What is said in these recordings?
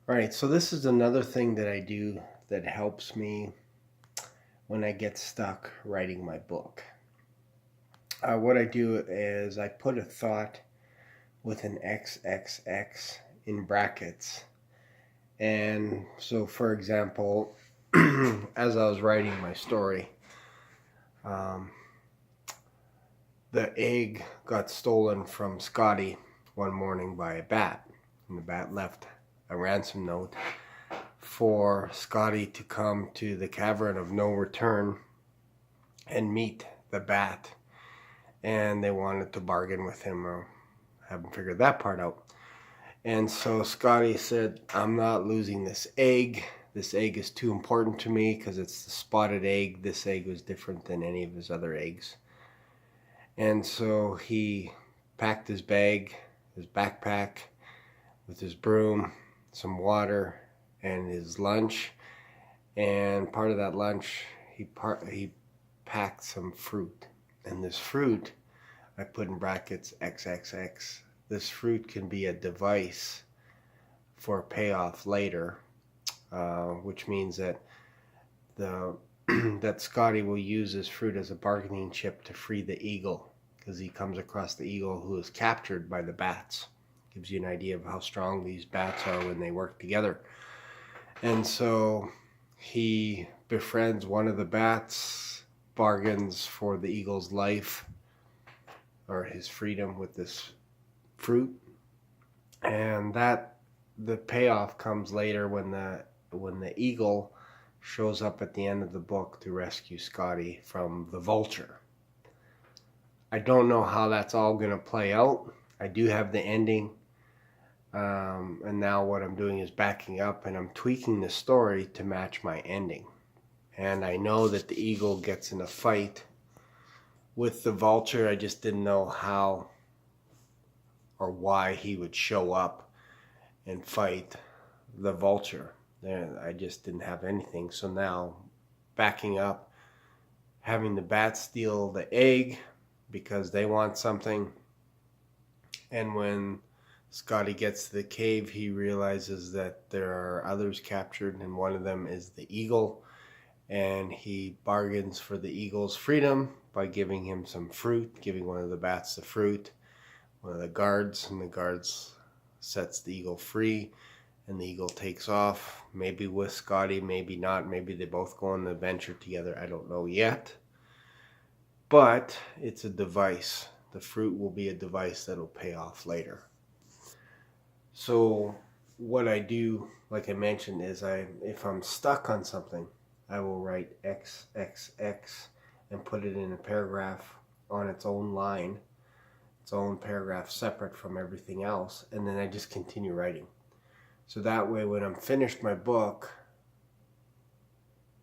All right, so this is another thing that I do that helps me when I get stuck writing my book. What I do is I put a thought with an XXX in brackets. And so, for example, as I was writing my story, um, the egg got stolen from Scotty one morning by a bat. And the bat left a ransom note for Scotty to come to the Cavern of No Return and meet the bat. And they wanted to bargain with him, or haven't figured that part out. And so Scotty said, I'm not losing this egg. This egg is too important to me because it's the spotted egg. This egg was different than any of his other eggs. And so he packed his bag, his backpack, with his broom, some water, and his lunch. And part of that lunch, he packed some fruit. And this fruit, I put in brackets XXX. This fruit can be a device for payoff later, which means that that Scotty will use this fruit as a bargaining chip to free the eagle, because he comes across the eagle who is captured by the bats. Gives you an idea of how strong these bats are when they work together. And so he befriends one of the bats, bargains for the eagle's life or his freedom with this fruit, and that the payoff comes later when the eagle shows up at the end of the book to rescue Scotty from the vulture. I don't know how that's all going to play out. I do have the ending, and now what I'm doing is backing up and I'm tweaking the story to match my ending. And I know that the eagle gets in a fight with the vulture. I just didn't know how or why he would show up and fight the vulture. And I just didn't have anything. So now, backing up, having the bats steal the egg because they want something. And when Scotty gets to the cave, he realizes that there are others captured, and one of them is the eagle. And he bargains for the eagle's freedom by giving him some fruit, giving one of the bats the fruit. One of the guards, and the guards sets the eagle free, and the eagle takes off, maybe with Scotty, maybe not, maybe they both go on the adventure together, I don't know yet. But it's a device. The fruit will be a device that'll pay off later. So what I do, like I mentioned, is if I'm stuck on something, I will write XXX and put it in a paragraph on its own line, its own paragraph separate from everything else, and then I just continue writing. So that way when I'm finished my book,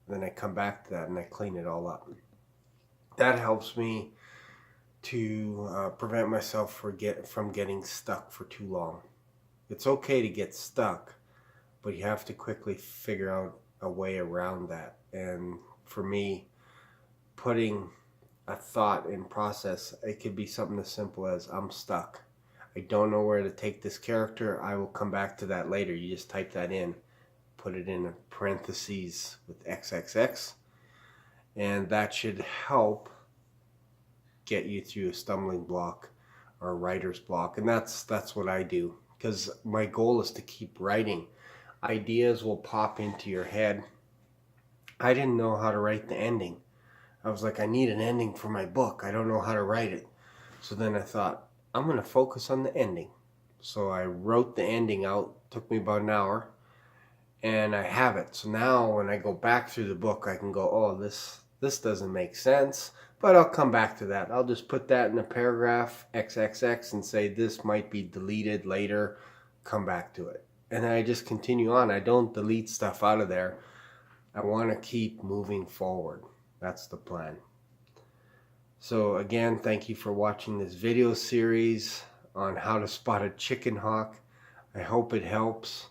then I come back to that and I clean it all up. That helps me to prevent myself from getting stuck for too long. It's okay to get stuck, but you have to quickly figure out a way around that. And for me, putting a thought in process, it could be something as simple as, I'm stuck. I don't know where to take this character. I will come back to that later. You just type that in, put it in a parentheses with XXX, and that should help get you through a stumbling block or a writer's block. And that's what I do, because my goal is to keep writing. Ideas will pop into your head. I didn't know how to write the ending. I was like, I need an ending for my book. I don't know how to write it. So then I thought, I'm going to focus on the ending. So I wrote the ending out. It took me about an hour. And I have it. So now when I go back through the book, I can go, oh, this doesn't make sense. But I'll come back to that. I'll just put that in a paragraph, XXX, and say this might be deleted later. Come back to it. And then I just continue on. I don't delete stuff out of there. I want to keep moving forward. That's the plan. So again, thank you for watching this video series on how to spot a chicken hawk. I hope it helps.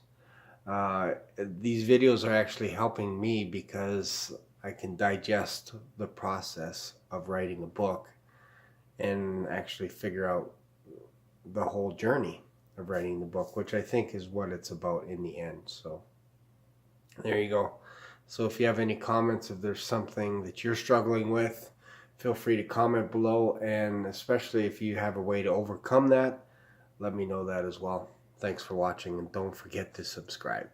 These videos are actually helping me because I can digest the process of writing a book and actually figure out the whole journey. of writing the book, which I think is what it's about in the end. So there you go. So if you have any comments, if there's something that you're struggling with, feel free to comment below, and especially if you have a way to overcome that, let me know that as well. Thanks for watching, and don't forget to subscribe.